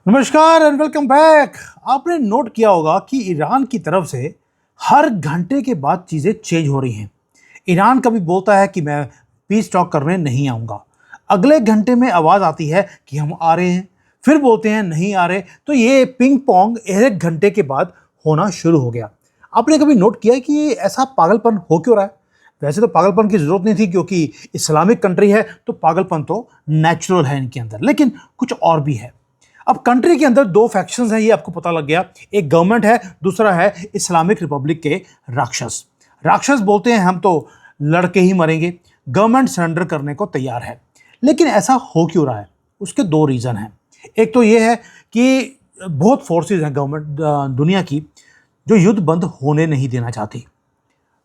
नमस्कार and welcome back. आपने note किया होगा कि ईरान की तरफ से हर घंटे के बाद चीज़ें चेंज हो रही हैं। ईरान कभी बोलता है कि मैं पीस टॉक करने नहीं आऊँगा, अगले घंटे में आवाज़ आती है कि हम आ रहे हैं, फिर बोलते हैं नहीं आ रहे। तो ये पिंग पोंग एक घंटे के बाद होना शुरू हो गया। आपने कभी नोट किया है कि ऐसा पागलपन हो क्यों रहा है? वैसे तो पागलपन की ज़रूरत नहीं थी, क्योंकि इस्लामिक कंट्री है तो पागलपन तो नेचुरल है इनके अंदर, लेकिन कुछ और भी है। अब कंट्री के अंदर दो फैक्शंस हैं, ये आपको पता लग गया। एक गवर्नमेंट है, दूसरा है इस्लामिक रिपब्लिक के राक्षस। राक्षस बोलते हैं हम तो लड़के ही मरेंगे, गवर्नमेंट सरेंडर करने को तैयार है। लेकिन ऐसा हो क्यों रहा है? उसके दो रीज़न हैं। एक तो ये है कि बहुत फोर्सेस हैं गवर्नमेंट दुनिया की जो युद्ध बंद होने नहीं देना चाहती।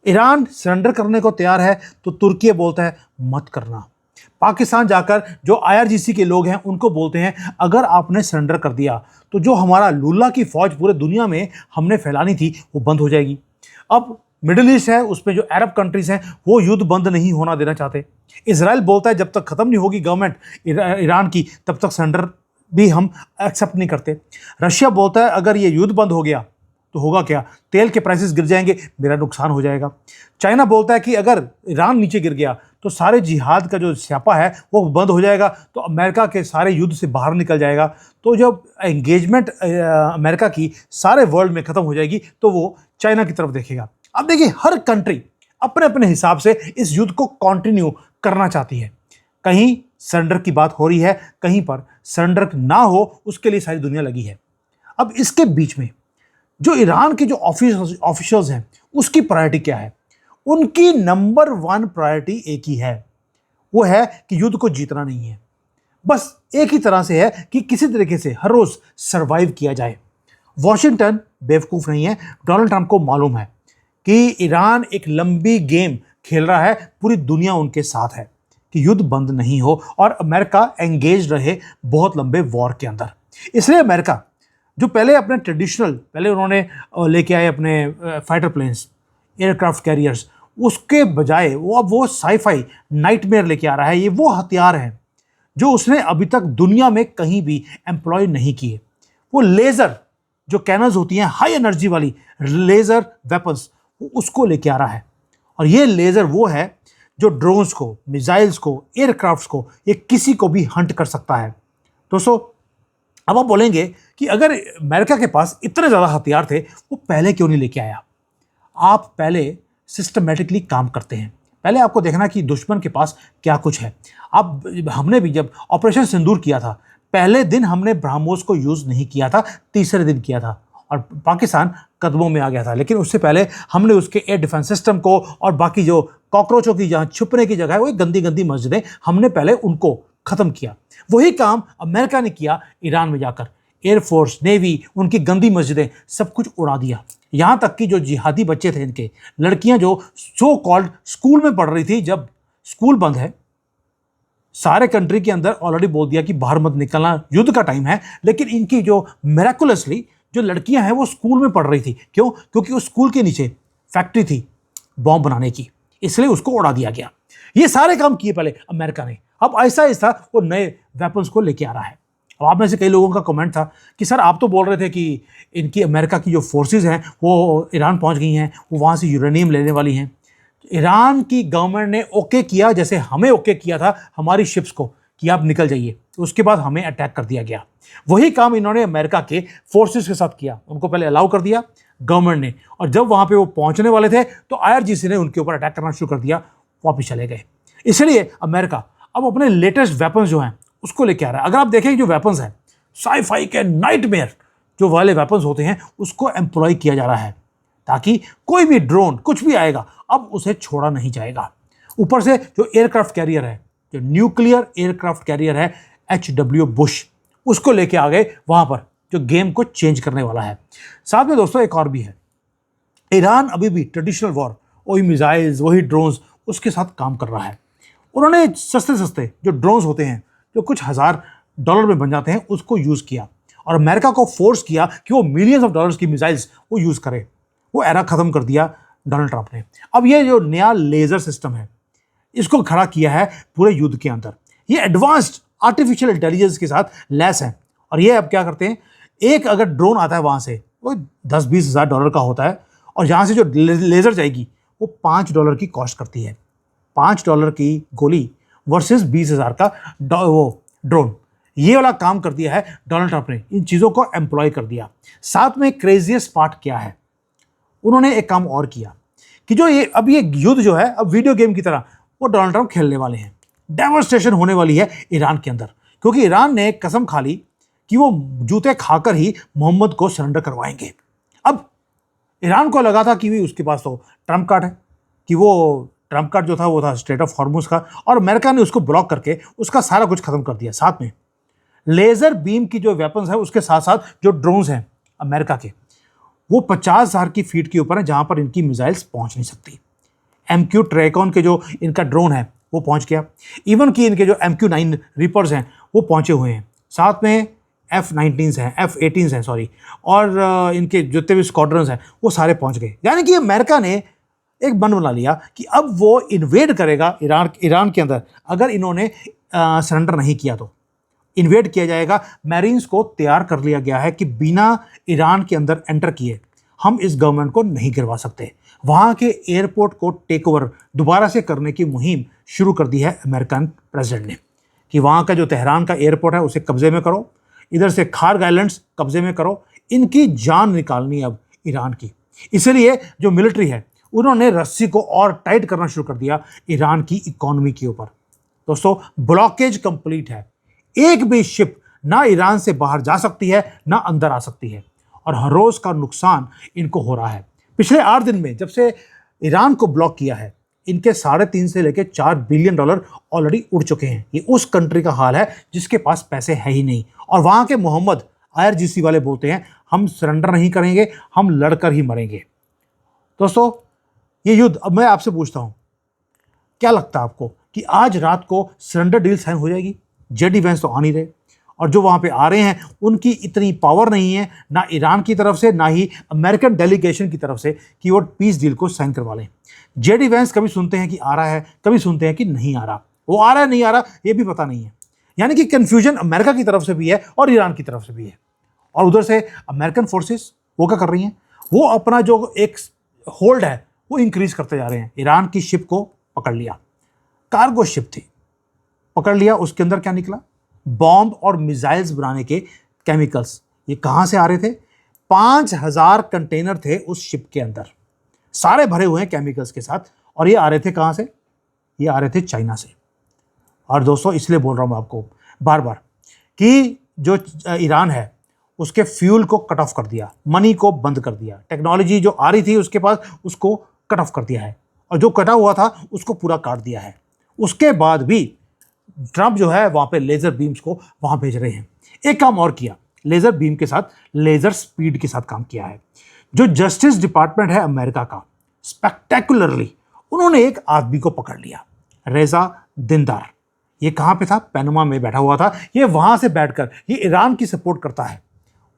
ईरान सरेंडर करने को तैयार है तो तुर्की बोलता है मत करना। पाकिस्तान जाकर जो आईआरजीसी के लोग हैं उनको बोलते हैं अगर आपने सरेंडर कर दिया तो जो हमारा लुल्ला की फौज पूरे दुनिया में हमने फैलानी थी वो बंद हो जाएगी। अब मिडिल ईस्ट है, उसमें जो अरब कंट्रीज हैं वो युद्ध बंद नहीं होना देना चाहते। इजराइल बोलता है जब तक खत्म नहीं होगी गवर्नमेंट ईरान की तब तक सरेंडर भी हम एक्सेप्ट नहीं करते। रशिया बोलता है अगर ये युद्ध बंद हो गया तो होगा क्या, तेल के प्राइसेस गिर जाएंगे, मेरा नुकसान हो जाएगा। चाइना बोलता है कि अगर ईरान नीचे गिर गया तो सारे जिहाद का जो स्यापा है वो बंद हो जाएगा, तो अमेरिका के सारे युद्ध से बाहर निकल जाएगा। तो जब एंगेजमेंट अमेरिका की सारे वर्ल्ड में खत्म हो जाएगी तो वो चाइना की तरफ देखेगा। अब देखिए, हर कंट्री अपने अपने हिसाब से इस युद्ध को कंटिन्यू करना चाहती है। कहीं सरेंडर की बात हो रही है, कहीं पर सरेंडर ना हो उसके लिए सारी दुनिया लगी है। अब इसके बीच में जो ईरान के जो ऑफिशियल्स हैं उसकी प्रायोरिटी क्या है? उनकी नंबर 1 प्रायोरिटी एक ही है, वो है कि युद्ध को जीतना नहीं है। बस एक ही तरह से है कि किसी तरीके से हर रोज सरवाइव किया जाए। वॉशिंगटन बेवकूफ नहीं है, डोनाल्ड ट्रंप को मालूम है कि ईरान एक लंबी गेम खेल रहा है, पूरी दुनिया उनके साथ है कि युद्ध बंद नहीं हो और अमेरिका एंगेज रहे बहुत लंबे वॉर के अंदर। इसलिए अमेरिका जो पहले उन्होंने लेके आए अपने फाइटर प्लेन्स, एयरक्राफ्ट कैरियर्स, उसके बजाय वो साईफाई नाइटमेयर लेके आ रहा है। ये वो हथियार हैं जो उसने अभी तक दुनिया में कहीं भी एम्प्लॉय नहीं किए। वो लेज़र जो कैनन्स होती हैं, हाई एनर्जी वाली लेज़र वेपन्स, उसको लेके आ रहा है। और ये लेज़र वो है जो ड्रोन्स को, मिसाइल्स को, एयरक्राफ्ट्स को, ये किसी को भी हंट कर सकता है। दोस्तों, अब आप बोलेंगे कि अगर अमेरिका के पास इतने ज़्यादा हथियार थे वो पहले क्यों नहीं लेके आया? आप पहले सिस्टमेटिकली काम करते हैं, पहले आपको देखना कि दुश्मन के पास क्या कुछ है। अब हमने भी जब ऑपरेशन सिंदूर किया था, पहले दिन हमने ब्रह्मोस को यूज़ नहीं किया था, तीसरे दिन किया था और पाकिस्तान कदमों में आ गया था। लेकिन उससे पहले हमने उसके एयर डिफेंस सिस्टम को और बाकी जो कॉकरोचों की जहाँ छुपने की जगह है, वो गंदी गंदी मस्जिदें, हमने पहले उनको ख़त्म किया। वही काम अमेरिका ने किया ईरान में जाकर, एयरफोर्स, नेवी, उनकी गंदी मस्जिदें, सब कुछ उड़ा दिया। यहाँ तक कि जो जिहादी बच्चे थे, इनके लड़कियां जो सो कॉल्ड स्कूल में पढ़ रही थी, जब स्कूल बंद है, सारे कंट्री के अंदर ऑलरेडी बोल दिया कि बाहर मत निकलना, युद्ध का टाइम है, लेकिन इनकी जो मिरेकुलसली जो लड़कियां हैं वो स्कूल में पढ़ रही थी। क्यों? क्योंकि उस स्कूल के नीचे फैक्ट्री थी बॉम्ब बनाने की, इसलिए उसको उड़ा दिया गया। ये सारे काम किए पहले अमेरिका ने, अब ऐसा ऐसा वो नए वेपन्स को लेके आ रहा है। अब आप में से कई लोगों का कमेंट था कि सर आप तो बोल रहे थे कि इनकी अमेरिका की जो फोर्सेस हैं वो ईरान पहुंच गई हैं, वो वहाँ से यूरेनियम लेने वाली हैं। ईरान की गवर्नमेंट ने ओके किया, जैसे हमें ओके किया था हमारी शिप्स को कि आप निकल जाइए, तो उसके बाद हमें अटैक कर दिया गया। वही काम इन्होंने अमेरिका के फोर्सेस के साथ किया, उनको पहले अलाउ कर दिया गवर्नमेंट ने, और जब वहाँ पे वो पहुँचने वाले थे तो आईआरजीसी ने उनके ऊपर अटैक करना शुरू कर दिया, वापिस चले गए। इसलिए अमेरिका अब अपने लेटेस्ट वेपन्स जो हैं उसको लेके आ रहा है। अगर आप देखें जो वेपन्स हैं, साईफाई के नाइटमेयर जो वाले वेपन्स होते हैं, उसको एम्प्लॉय किया जा रहा है ताकि कोई भी ड्रोन कुछ भी आएगा अब उसे छोड़ा नहीं जाएगा। ऊपर से जो एयरक्राफ्ट कैरियर है, जो न्यूक्लियर एयरक्राफ्ट कैरियर है HW बुश, उसको लेके आ गए वहां पर, जो गेम को चेंज करने वाला है। साथ में दोस्तों एक और भी है, ईरान अभी भी ट्रेडिशनल वॉर, वही मिसाइल्स, वही ड्रोन्स, उसके साथ काम कर रहा है। उन्होंने सस्ते सस्ते जो ड्रोन्स होते हैं जो कुछ $1000 में बन जाते हैं, उसको यूज़ किया और अमेरिका को फोर्स किया कि वो मिलियंस ऑफ डॉलर्स की मिसाइल्स वो यूज़ करे। वो एरा ख़त्म कर दिया डोनाल्ड ट्रंप ने। अब ये जो नया लेज़र सिस्टम है, इसको खड़ा किया है पूरे युद्ध के अंदर। ये एडवांस्ड आर्टिफिशियल इंटेलिजेंस के साथ लैस है और ये अब क्या करते हैं, एक अगर ड्रोन आता है वहाँ से, वो 10-20 हज़ार डॉलर का होता है, और यहाँ से जो लेज़र जाएगी वो $5 की कॉस्ट करती है। $5 की गोली वर्सेस 20,000 का वो ड्रोन। ये वाला काम कर दिया है डोनाल्ड ट्रंप ने, इन चीज़ों को एम्प्लॉय कर दिया। साथ में क्रेजियस्ट पार्ट क्या है, उन्होंने एक काम और किया कि जो ये युद्ध जो है अब वीडियो गेम की तरह वो डोनाल्ड ट्रंप खेलने वाले हैं। डेमोन्स्ट्रेशन होने वाली है ईरान के अंदर, क्योंकि ईरान ने कसम खा ली कि वो जूते खाकर ही मोहम्मद को सरेंडर करवाएंगे। अब ईरान को लगा था कि भी उसके पास तो ट्रंप कार्ड है, कि वो ट्रंप कार्ड जो था वो था स्ट्रेट ऑफ हॉर्मुज का, और अमेरिका ने उसको ब्लॉक करके उसका सारा कुछ खत्म कर दिया। साथ में लेजर बीम की जो वेपन्स है, उसके साथ साथ जो ड्रोन्स हैं अमेरिका के, वो 50,000 की फीट के ऊपर है, जहां पर इनकी मिसाइल्स पहुंच नहीं सकती। MQ ट्रैकॉन के जो इनका ड्रोन है वो पहुंच गया, इवन कि इनके जो MQ-9 रिपर्स हैं वो पहुंचे हुए हैं। साथ में F-19 हैं, F-18 हैं सॉरी, और इनके जितने भी स्क्वाड्रन्स हैं वो सारे पहुंच गए। यानी कि अमेरिका ने एक मन बना लिया कि अब वो इन्वेड करेगा ईरान के अंदर, अगर इन्होंने सरेंडर नहीं किया तो इन्वेड किया जाएगा। मैरीन्स को तैयार कर लिया गया है कि बिना ईरान के अंदर एंटर किए हम इस गवर्नमेंट को नहीं गिरवा सकते। वहाँ के एयरपोर्ट को टेक ओवर दोबारा से करने की मुहिम शुरू कर दी है अमेरिकन प्रेसिडेंट ने, कि वहाँ का जो तेहरान का एयरपोर्ट है उसे कब्जे में करो, इधर से खार्ग आइलैंड्स कब्जे में करो। इनकी जान निकालनी अब ईरान की। इसलिए जो मिलिट्री है उन्होंने रस्सी को और टाइट करना शुरू कर दिया ईरान की इकोनॉमी के ऊपर। दोस्तों, ब्लॉकेज कंप्लीट है, एक भी शिप ना ईरान से बाहर जा सकती है ना अंदर आ सकती है, और हर रोज का नुकसान इनको हो रहा है। पिछले 8 दिन में जब से ईरान को ब्लॉक किया है, इनके 3.5 से लेकर $4 बिलियन ऑलरेडी उड़ चुके हैं। ये उस कंट्री का हाल है जिसके पास पैसे है ही नहीं, और वहां के मोहम्मद IRGC वाले बोलते हैं हम सरेंडर नहीं करेंगे, हम लड़कर ही मरेंगे। दोस्तों, ये युद्ध, अब मैं आपसे पूछता हूं, क्या लगता है आपको कि आज रात को सरेंडर डील साइन हो जाएगी? JD वैंस तो आ नहीं रहे, और जो वहाँ पे आ रहे हैं उनकी इतनी पावर नहीं है, ना ईरान की तरफ से ना ही अमेरिकन डेलीगेशन की तरफ से, कि वो पीस डील को साइन करवा लें। JD वैंस कभी सुनते हैं कि आ रहा है, कभी सुनते हैं कि नहीं आ रहा। वो आ रहा है नहीं आ रहा ये भी पता नहीं है। यानी कि कन्फ्यूजन अमेरिका की तरफ से भी है और ईरान की तरफ से भी है। और उधर से अमेरिकन फोर्सेस वो क्या कर रही हैं, वो अपना जो एक होल्ड है वो इंक्रीज करते जा रहे हैं। ईरान की शिप को पकड़ लिया, कार्गो शिप थी, पकड़ लिया। उसके अंदर क्या निकला? बॉम्ब और मिसाइल्स बनाने के केमिकल्स। ये कहां से आ रहे थे? 5,000 कंटेनर थे उस शिप के अंदर, सारे भरे हुए हैं केमिकल्स के साथ। और ये आ रहे थे कहां से? ये आ रहे थे चाइना से। और दोस्तों, इसलिए बोल रहा हूं आपको बार बार कि जो ईरान है उसके फ्यूल को कट ऑफ कर दिया, मनी को बंद कर दिया, टेक्नोलॉजी जो आ रही थी उसके पास उसको कट ऑफ कर दिया है, और जो कटा हुआ था उसको पूरा काट दिया है। उसके बाद भी ट्रंप जो है वहां पे लेजर बीम्स को वहां भेज रहे हैं। एक काम और किया, लेजर बीम के साथ लेजर स्पीड के साथ काम किया है। जो जस्टिस डिपार्टमेंट है अमेरिका का, स्पेक्टेकुलरली उन्होंने एक आदमी को पकड़ लिया, रेजा दिनदार। ये कहां पे था? पनामा में बैठा हुआ था। ये वहां से बैठकर ये ईरान की सपोर्ट करता है,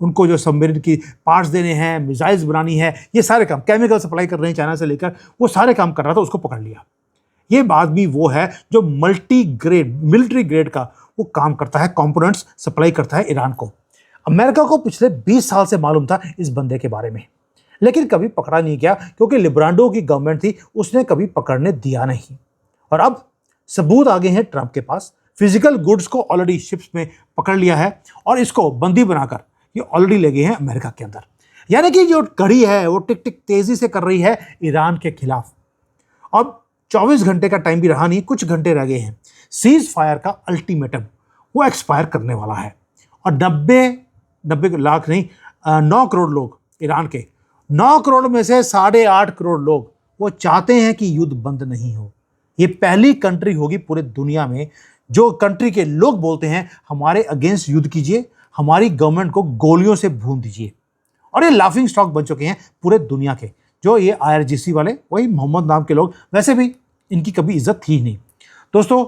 उनको जो सबमरीन की पार्ट्स देने हैं, मिसाइल्स बनानी है, ये सारे काम, केमिकल सप्लाई कर रहे हैं चाइना से लेकर, वो सारे काम कर रहा था। उसको पकड़ लिया। ये आदमी वो है जो मिलिट्री ग्रेड का वो काम करता है, कंपोनेंट्स सप्लाई करता है ईरान को। अमेरिका को पिछले 20 साल से मालूम था इस बंदे के बारे में, लेकिन कभी पकड़ा नहीं गया, क्योंकि लिब्रांडो की गवर्नमेंट थी, उसने कभी पकड़ने दिया नहीं। और अब सबूत आ गए हैं ट्रंप के पास, फिजिकल गुड्स को ऑलरेडी शिप्स में पकड़ लिया है, और इसको बंदी बनाकर ये ऑलरेडी ले गए हैं अमेरिका के अंदर। यानी कि जो कड़ी है वो टिक टिक तेजी से कर रही है ईरान के खिलाफ। अब 24 घंटे का टाइम भी रहा नहीं, कुछ घंटे रह गए हैं। सीज फायर का अल्टीमेटम वो एक्सपायर करने वाला है, और 90 लाख नहीं, 9 करोड़ लोग ईरान के, 9 करोड़ में से 8.5 करोड़ लोग वो चाहते हैं कि युद्ध बंद नहीं हो। ये पहली कंट्री होगी पूरे दुनिया में जो कंट्री के लोग बोलते हैं हमारे अगेंस्ट युद्ध कीजिए, हमारी गवर्नमेंट को गोलियों से भून दीजिए। और ये लाफिंग स्टॉक बन चुके हैं पूरे दुनिया के, जो ये IRGC वाले, वही मोहम्मद नाम के लोग। वैसे भी इनकी कभी इज्जत थी ही नहीं। दोस्तों,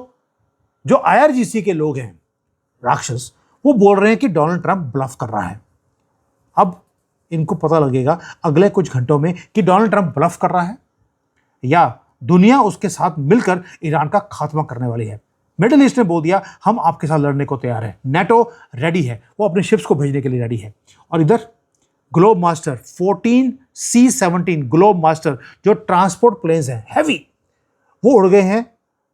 जो IRGC के लोग हैं, राक्षस, वो बोल रहे हैं कि डोनाल्ड ट्रंप ब्लफ कर रहा है। अब इनको पता लगेगा अगले कुछ घंटों में कि डोनाल्ड ट्रंप ब्लफ कर रहा है या दुनिया उसके साथ मिलकर ईरान का खात्मा करने वाली है। मिडिल ईस्ट ने बोल दिया हम आपके साथ लड़ने को तैयार है, नेटो रेडी है, वो अपने शिप्स को भेजने के लिए रेडी है। और इधर globe master 14 C-17 globe master जो ट्रांसपोर्ट प्लेन्स हैं हैवी, वो उड़ गए हैं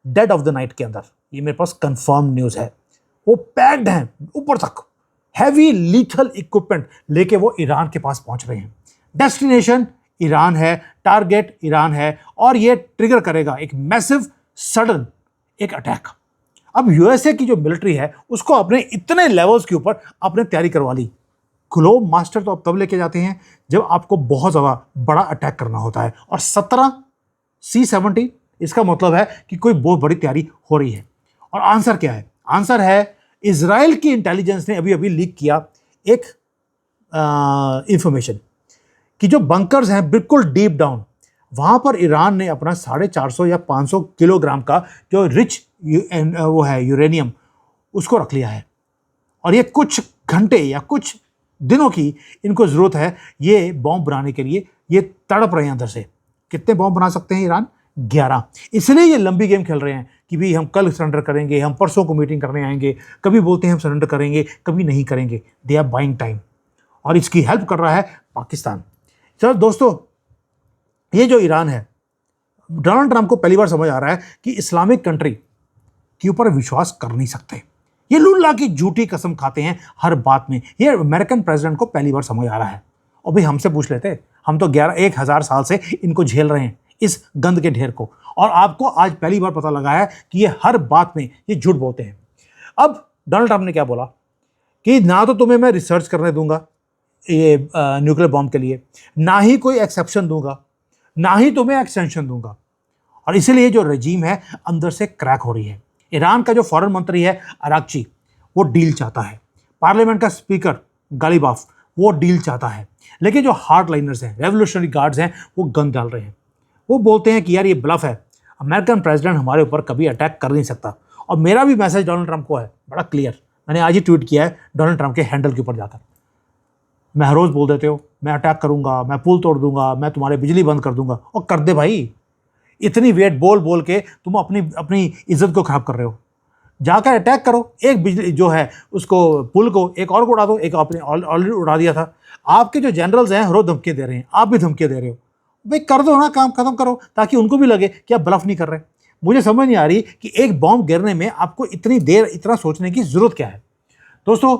डेड ऑफ द नाइट के अंदर। ये मेरे पास कंफर्म न्यूज़ है। वो पैक्ड हैं ऊपर तक, हैवी लीथल इक्विपमेंट लेके वो ईरान के पास पहुंच रहे हैं। डेस्टिनेशन ईरान है, टारगेट ईरान है, और ये ट्रिगर करेगा एक मैसिव सडन एक अटैक। अब यूएसए की जो मिलिट्री है उसको अपने इतने लेवल्स के ऊपर आपने तैयारी करवा ली। ग्लोब मास्टर तो अब तब लेके जाते हैं जब आपको बहुत ज़्यादा बड़ा अटैक करना होता है, और 17 C-17 इसका मतलब है कि कोई बहुत बड़ी तैयारी हो रही है। और आंसर क्या है? आंसर है इजराइल की इंटेलिजेंस ने अभी अभी लीक किया एक इंफॉर्मेशन कि जो बंकर्स हैं बिल्कुल डीप डाउन, वहाँ पर ईरान ने अपना 450 या 500 किलोग्राम का जो रिच वो है यूरेनियम, उसको रख लिया है। और ये कुछ घंटे या कुछ दिनों की इनको ज़रूरत है ये बॉम्ब बनाने के लिए। ये तड़प रहे हैं अंदर से। कितने बॉम्ब बना सकते हैं ईरान? 11। इसलिए ये लंबी गेम खेल रहे हैं कि भाई हम कल सरेंडर करेंगे, हम परसों को मीटिंग करने आएंगे, कभी बोलते हैं हम सरेंडर करेंगे, कभी नहीं करेंगे। दे आर बाइंग टाइम, और इसकी हेल्प कर रहा है पाकिस्तान। चलो दोस्तों, ये जो ईरान है, डोनाल्ड ट्रंप को पहली बार समझ आ रहा है कि इस्लामिक कंट्री के ऊपर विश्वास कर नहीं सकते। ये लुल्ला की झूठी कसम खाते हैं हर बात में। ये अमेरिकन प्रेसिडेंट को पहली बार समझ आ रहा है। और भाई हमसे पूछ लेते, हम तो 1000 साल से इनको झेल रहे हैं, इस गंद के ढेर को, और आपको आज पहली बार पता लगा है कि ये हर बात में ये झूठ बोलते हैं। अब डोनाल्ड ट्रंप ने क्या बोला कि ना तो तुम्हें मैं रिसर्च करने दूंगा ये न्यूक्लियर बॉम्ब के लिए, ना ही कोई एक्सेप्शन दूंगा, ना ही तुम्हें एक्सटेंशन दूंगा। और इसीलिए जो रजीम है अंदर से क्रैक हो रही है। ईरान का जो फॉरेन मंत्री है अराक्ची, वो डील चाहता है। पार्लियामेंट का स्पीकर गालिबाफ, वो डील चाहता है। लेकिन जो हार्ड लाइनर्स हैं, रेवोल्यूशनरी गार्ड्स हैं, वो गन डाल रहे हैं। वो बोलते हैं कि यार ये ब्लफ है, अमेरिकन प्रेसिडेंट हमारे ऊपर कभी अटैक कर नहीं सकता। और मेरा भी मैसेज डोनाल्ड ट्रंप को है बड़ा क्लियर, मैंने आज ही ट्वीट किया है डोनाल्ड ट्रंप के हैंडल के ऊपर जाकर। मैं हर रोज़ बोल देते हो मैं अटैक करूंगा, मैं पुल तोड़ दूंगा, मैं तुम्हारे बिजली बंद कर दूंगा, और कर दे भाई। इतनी वेट बोल बोल के तुम अपनी अपनी इज्जत को खराब कर रहे हो। जाकर अटैक करो, एक बिजली जो है उसको पुल को एक और को उड़ा दो, एक आपने ऑलरेडी उड़ा दिया था। आपके जो जनरल्स हैं रोज धमकियाँ दे रहे हैं, आप भी धमकियाँ दे रहे हो। भाई कर दो ना, काम खत्म करो, ताकि उनको भी लगे कि आप ब्लफ नहीं कर रहे। मुझे समझ नहीं आ रही कि एक बॉम्ब गिरने में आपको इतनी देर इतना सोचने की जरूरत क्या है। दोस्तों,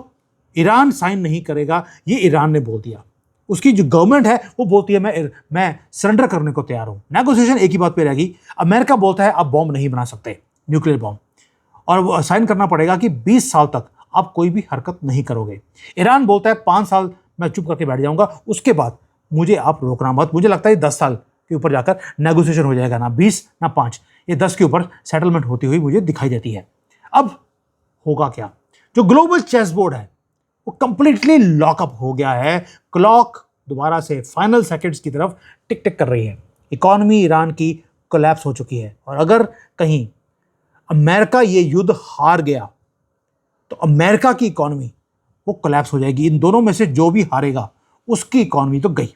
ईरान साइन नहीं करेगा, ये ईरान ने बोल दिया। उसकी जो गवर्नमेंट है वो बोलती है मैं सरेंडर करने को तैयार हूँ। नेगोशिएशन एक ही बात पे रहेगी। अमेरिका बोलता है आप बॉम्ब नहीं बना सकते, न्यूक्लियर बॉम्ब, और वो साइन करना पड़ेगा कि 20 साल तक आप कोई भी हरकत नहीं करोगे। ईरान बोलता है 5 साल मैं चुप करके बैठ जाऊंगा, उसके बाद मुझे आप रोकना मत। मुझे लगता है 10 साल के ऊपर जाकर नेगोशिएशन हो जाएगा, ना 20 ना 5, ये 10 के ऊपर सेटलमेंट होती हुई मुझे दिखाई देती है। अब होगा क्या? जो ग्लोबल चेस बोर्ड है वो कंप्लीटली लॉकअप हो गया है। क्लॉक दोबारा से फाइनल सेकंड्स की तरफ टिक टिक कर रही है। इकॉनमी ईरान की कोलैप्स हो चुकी है, और अगर कहीं अमेरिका ये युद्ध हार गया तो अमेरिका की इकॉनमी वो कोलैप्स हो जाएगी। इन दोनों में से जो भी हारेगा उसकी इकॉनमी तो गई।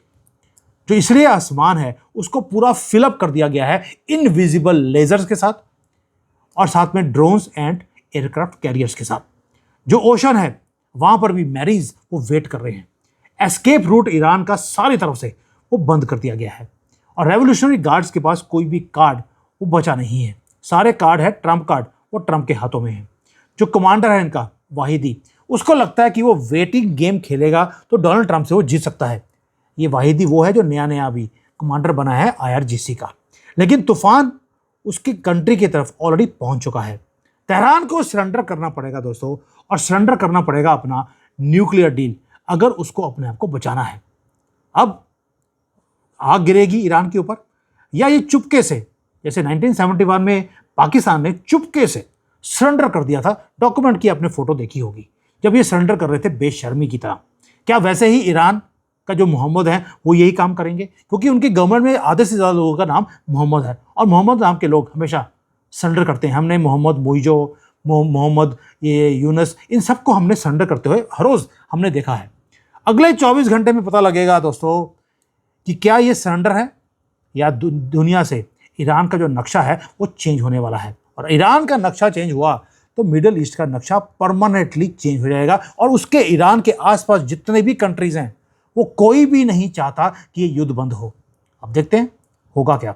जो इसलिए आसमान है उसको पूरा फिलअप कर दिया गया है इनविजिबल लेजर्स के साथ, और साथ में ड्रोन्स एंड एयरक्राफ्ट कैरियर्स के साथ। जो ओशन है वहां पर भी मैरीज वो वेट कर रहे हैं। एस्केप रूट ईरान का सारी तरफ से वो बंद कर दिया गया है, और रेवोल्यूशनरी गार्ड्स के पास कोई भी कार्ड वो बचा नहीं है। सारे कार्ड है ट्रंप कार्ड, वो ट्रंप के हाथों में है। जो कमांडर है इनका वाहिदी, उसको लगता है कि वो वेटिंग गेम खेलेगा तो डोनाल्ड ट्रंप से वो जीत सकता है। ये वाहिदी वो है जो नया नया अभी कमांडर बना है IRGC का, लेकिन तूफान उसकी कंट्री की तरफ ऑलरेडी पहुंच चुका है। तेहरान को सरेंडर करना पड़ेगा दोस्तों, और सरेंडर करना पड़ेगा अपना न्यूक्लियर डील, अगर उसको अपने आप को बचाना है। अब आग गिरेगी ईरान के ऊपर, या ये चुपके से, जैसे 1971 में पाकिस्तान ने चुपके से सरेंडर कर दिया था। डॉक्यूमेंट की आपने फोटो देखी होगी जब ये सरेंडर कर रहे थे बेशर्मी की तरह। क्या वैसे ही ईरान का जो मोहम्मद है वो यही काम करेंगे? क्योंकि उनकी गवर्नमेंट में आधे से ज़्यादा लोगों का नाम मोहम्मद है, और मोहम्मद नाम के लोग हमेशा सरेंडर करते हैं। हमने मोहम्मद मोइजो, मोहम्मद ये यूनस, इन सबको हमने सरेंडर करते हुए हर रोज़ हमने देखा है। अगले 24 घंटे में पता लगेगा दोस्तों कि क्या ये सरेंडर है, या दुनिया से ईरान का जो नक्शा है वो चेंज होने वाला है। और ईरान का नक्शा चेंज हुआ तो मिडिल ईस्ट का नक्शा परमानेंटली चेंज हो जाएगा और उसके ईरान के आसपास जितने भी कंट्रीज हैं वो कोई भी नहीं चाहता कि ये युद्ध बंद हो। अब देखते हैं होगा क्या।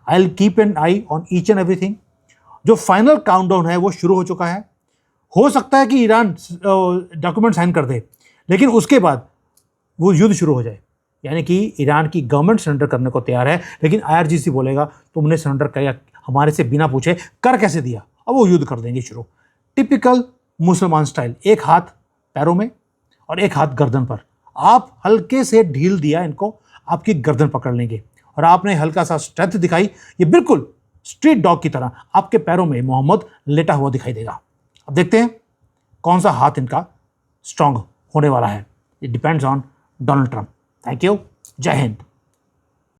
I will keep an I on each and everything. जो फाइनल काउंटडाउन है वो शुरू हो चुका है। हो सकता है कि ईरान डॉक्यूमेंट साइन कर दे, लेकिन उसके बाद वो युद्ध शुरू हो जाए, यानी कि ईरान की गवर्नमेंट सरेंडर करने को तैयार है, लेकिन आईआरजीसी बोलेगा तुमने सरेंडर किया हमारे से बिना पूछे, कर कैसे दिया। अब वो युद्ध कर देंगे शुरू। टिपिकल मुसलमान स्टाइल, एक हाथ पैरों में और एक हाथ गर्दन पर। आप हल्के से ढील दिया इनको, आपकी गर्दन पकड़ लेंगे और आपने हल्का सा स्ट्रेंथ दिखाई, ये बिल्कुल स्ट्रीट डॉग की तरह आपके पैरों में मोहम्मद लेटा हुआ दिखाई देगा। अब देखते हैं कौन सा हाथ इनका स्ट्रांग होने वाला है। It depends on Donald Trump. Thank you. जय हिंद।